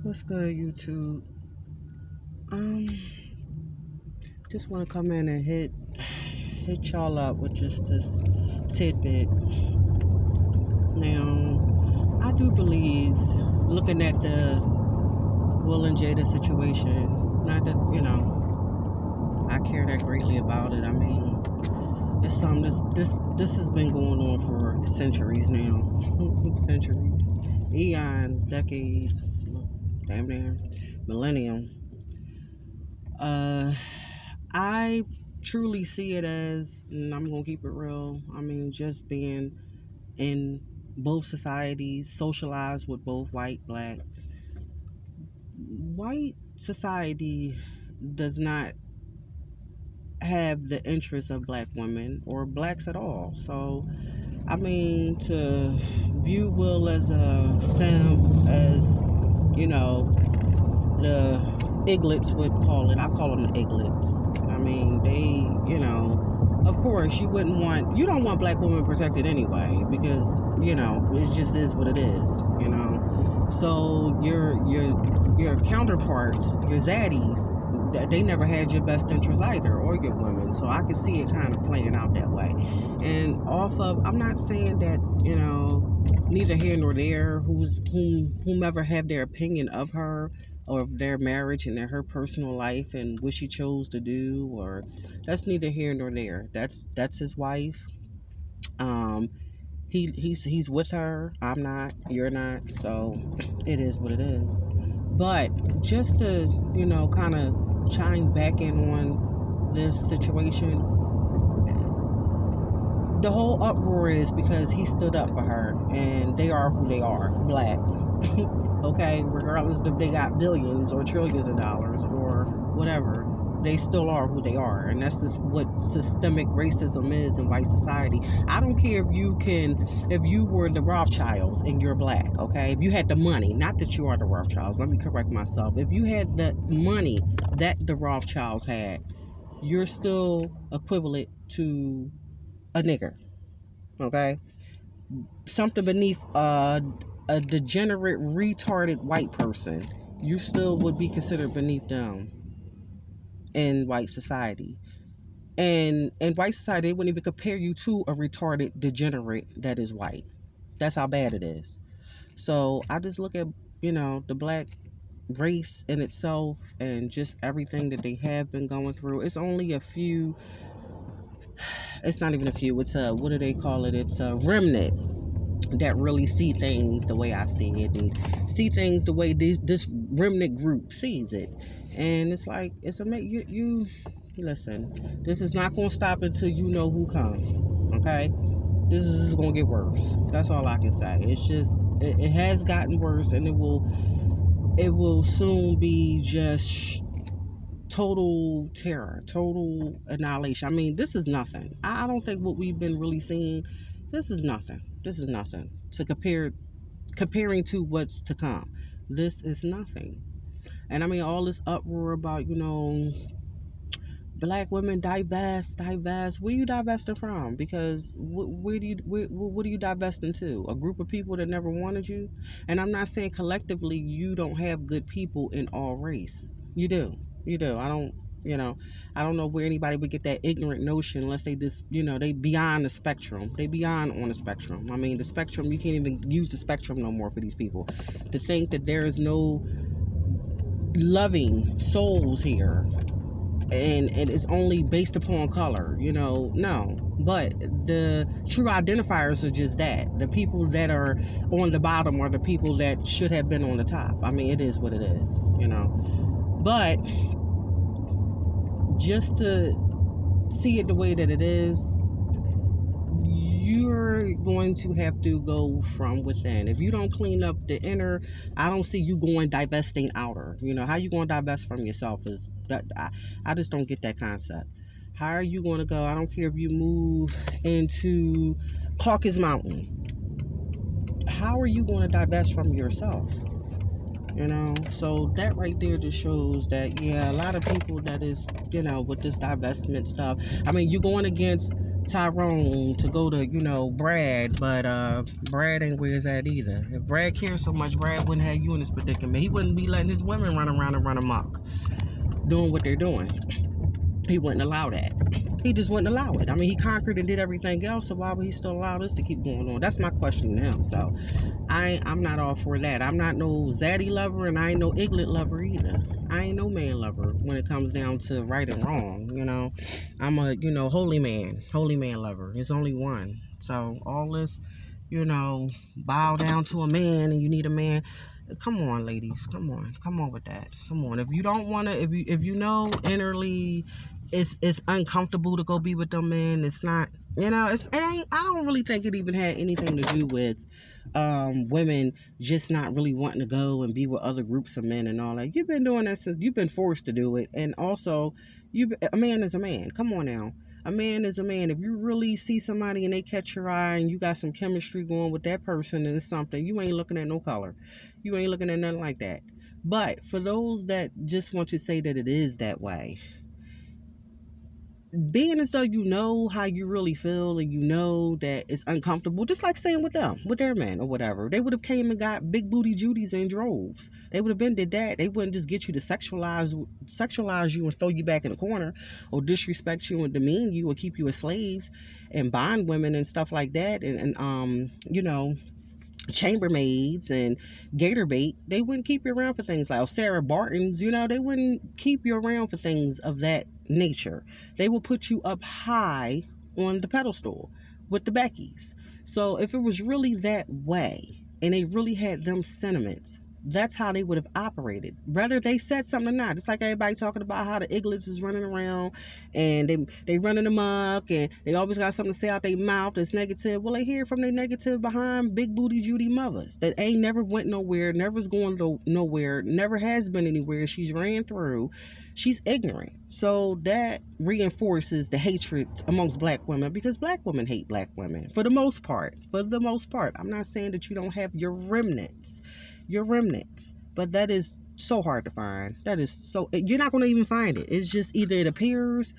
What's good, YouTube? Um, just want to come in and hit y'all up with just this tidbit. Now, I do believe, looking at the Will and Jada situation, not that I care that greatly about it. I mean, it's something this has been going on for centuries now, centuries, eons, decades, damn near millennium. Uh, I truly see it as, and I'm gonna keep it real. I mean, just being in both societies, socialized with both white society does not have the interests of black women or blacks at all. So, I mean, to view Will as a simp, as the Iglets would call it. I call them the Iglets. I mean, of course, you don't want black women protected anyway, because, it just is what it is. So your counterparts, your zaddies, they never had your best interest either, or your women. So I could see it kind of playing out that way. And I'm not saying that, neither here nor there, whomever have their opinion of her or of their marriage and her personal life and what she chose to do, or that's neither here nor there. That's his wife. Um, he's with her. I'm not. You're not. So it is what it is. But just to kind of chime back in on this situation, the whole uproar is because he stood up for her, and they are who they are, black. Okay, regardless if they got billions or trillions of dollars or whatever, they still are who they are. And that's just what systemic racism is in white society. I don't care if you were the Rothschilds and you're black, okay? If you had the money, not that you are the Rothschilds, let me correct myself. If you had the money that the Rothschilds had, you're still equivalent to a nigger, okay? Something beneath a degenerate, retarded white person, you still would be considered beneath them in white society. And in white society, they wouldn't even compare you to a retarded degenerate that is white. That's how bad it is. So I just look at, the black race in itself and just everything that they have been going through. It's only a few, it's not even a few, it's what do they call it? It's a remnant that really see things the way I see it and see things the way this remnant group sees it. And it's like, you listen, this is not going to stop until you know who come, okay? This is going to get worse. That's all I can say. It's just, it has gotten worse, and it will soon be just total terror, total annihilation. I mean, this is nothing. I don't think what we've been really seeing, this is nothing. This is nothing to comparing to what's to come. This is nothing. And I mean, all this uproar about, black women divest. Where you divesting from? Because what are you divesting to? A group of people that never wanted you? And I'm not saying collectively you don't have good people in all race. You do. I don't know where anybody would get that ignorant notion unless they just, they beyond the spectrum. They beyond on the spectrum. I mean, the spectrum, you can't even use the spectrum no more for these people. To think that there is no loving souls here and it's only based upon color, no. But the true identifiers are just that. The people that are on the bottom are the people that should have been on the top. I mean, it is what it is, But just to see it the way that it is, you're going to have to go from within. If you don't clean up the inner, I don't see you going divesting outer. How you going to divest from yourself is that I just don't get that concept. How are you going to go? I don't care if you move into Caucasus Mountain. How are you going to divest from yourself? So that right there just shows that, a lot of people that is, with this divestment stuff. I mean, you're going against Tyrone to go to, Brad, but Brad ain't where it's at either. If Brad cared so much, Brad wouldn't have you in this predicament. He wouldn't be letting his women run around and run amok doing what they're doing. He wouldn't allow that. He just wouldn't allow it. I mean, he conquered and did everything else, so why would he still allow this to keep going on? That's my question to him. So I'm not all for that. I'm not no Zaddy lover, and I ain't no Iglet lover either. I ain't no man lover when it comes down to right and wrong. I'm a, holy man lover. There's only one. So all this, bow down to a man and you need a man. Come on, ladies. Come on with that. Come on. If you don't want to, if you know innerly it's uncomfortable to go be with them men, it's not, I don't really think it even had anything to do with women just not really wanting to go and be with other groups of men and all that. You've been doing that since you've been forced to do it. And also, a man is a man. Come on now. A man is a man. If you really see somebody and they catch your eye and you got some chemistry going with that person and it's something, you ain't looking at no color. You ain't looking at nothing like that. But for those that just want to say that it is that way, being as though you know how you really feel and you know that it's uncomfortable, just like saying with them, with their man or whatever, they would have came and got big booty Judies in droves. They would have been did that. They wouldn't just get you to sexualize you and throw you back in the corner or disrespect you and demean you or keep you as slaves and bond women and stuff like that and chambermaids and gator bait. They wouldn't keep you around for things like Sarah Bartons. They wouldn't keep you around for things of that nature. They will put you up high on the pedestal with the Beckys. So if it was really that way and they really had them sentiments, that's how they would have operated. Whether they said something or not. It's like everybody talking about how the Iglets is running around and they running amok and they always got something to say out their mouth that's negative. Well, they hear from their negative behind big booty Judy mothers that ain't never went nowhere, never's going nowhere, never has been anywhere. She's ran through. She's ignorant. So that reinforces the hatred amongst black women because black women hate black women for the most part. I'm not saying that you don't have your remnants, but that is so hard to find. You're not going to even find it. It's just either it appears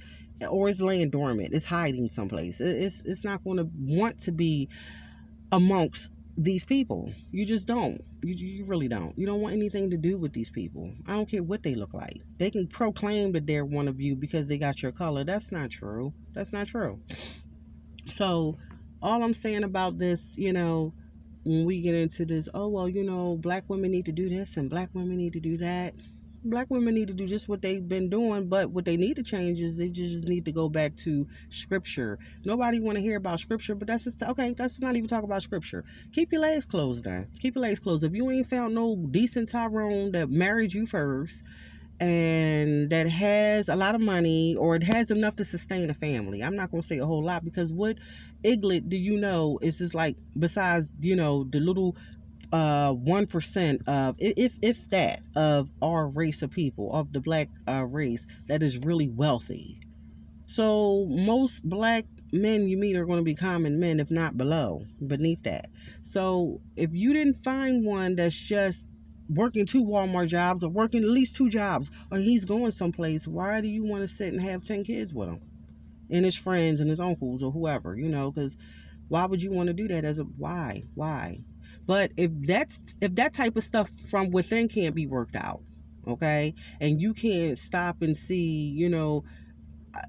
or it's laying dormant. It's hiding someplace. It's not going to want to be amongst these people. You just don't. You really don't. You don't want anything to do with these people. I don't care what they look like. They can proclaim that they're one of you because they got your color. That's not true. So all I'm saying about this, when we get into this, black women need to do this and black women need to do that. Black women need to do just what they've been doing, but what they need to change is they just need to go back to scripture. Nobody want to hear about scripture, but that's just okay. Let's not even talk about scripture. Keep your legs closed then. Keep your legs closed. If you ain't found no decent Tyrone that married you first and that has a lot of money or it has enough to sustain a family. I'm not going to say a whole lot because what Iglet do you know is just like, besides, the little 1% of, if that, of our race of people, of the black race that is really wealthy. So most black men you meet are going to be common men, if not beneath that. So if you didn't find one that's just working 2 Walmart jobs or working at least 2 jobs, or he's going someplace, why do you want to sit and have 10 kids with him and his friends and his uncles or whoever, because why would you want to do that? Why? But if that type of stuff from within can't be worked out, okay, and you can't stop and see,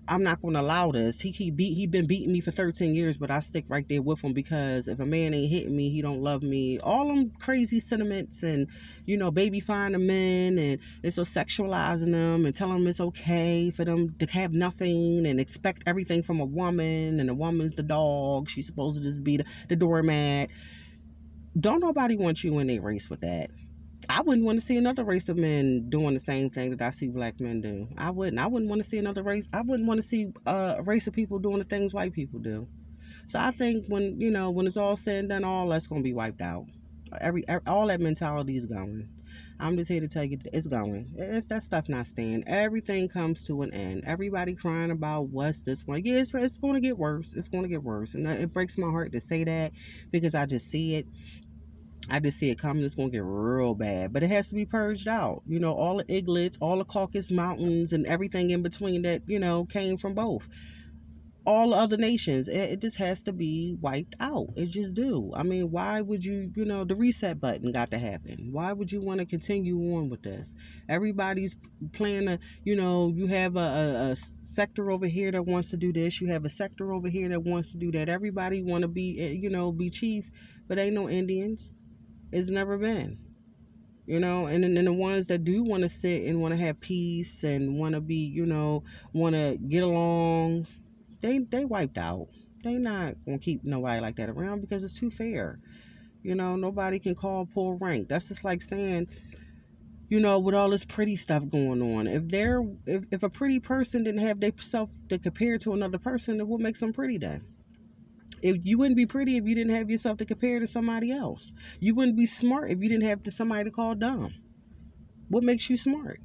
I'm not going to allow this. He been beating me for 13 years, but I stick right there with him because if a man ain't hitting me, he don't love me. All them crazy sentiments and, baby finding men and they're so sexualizing them and telling them it's okay for them to have nothing and expect everything from a woman and a woman's the dog. She's supposed to just be the doormat. Don't nobody want you in their race with that. I wouldn't want to see another race of men doing the same thing that I see black men do. I wouldn't want to see another race. I wouldn't want to see a race of people doing the things white people do. So I think when it's all said and done, all that's going to be wiped out. All that mentality is going. I'm just here to tell you it's going. That stuff not staying. Everything comes to an end. Everybody crying about what's this one. Yeah, it's going to get worse. It's going to get worse. And it breaks my heart to say that because I just see it. I just see it coming. It's going to get real bad. But it has to be purged out. All the Iglets, all the Caucasus Mountains, and everything in between that, came from both. all other nations. It just has to be wiped out. It just do. I mean, why would you, the reset button got to happen. Why would you want to continue on with this? Everybody's playing you have a sector over here that wants to do this. You have a sector over here that wants to do that. Everybody want to be, be chief, but ain't no Indians. It's never been. And then the ones that do want to sit and want to have peace and want to be, want to get along, they wiped out. They not gonna keep nobody like that around because it's too fair. Nobody can call pull rank. That's just like saying, with all this pretty stuff going on. If a pretty person didn't have themselves to compare to another person, then what makes them pretty then? If you wouldn't be pretty if you didn't have yourself to compare to somebody else. You wouldn't be smart if you didn't have somebody to call dumb. What makes you smart?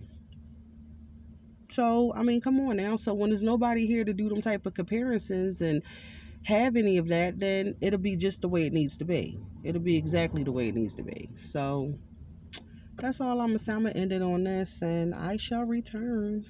So, I mean, come on now. So when there's nobody here to do them type of comparisons and have any of that, then it'll be just the way it needs to be. It'll be exactly the way it needs to be. So that's all I'm gonna say. I'm gonna end it on this, and I shall return.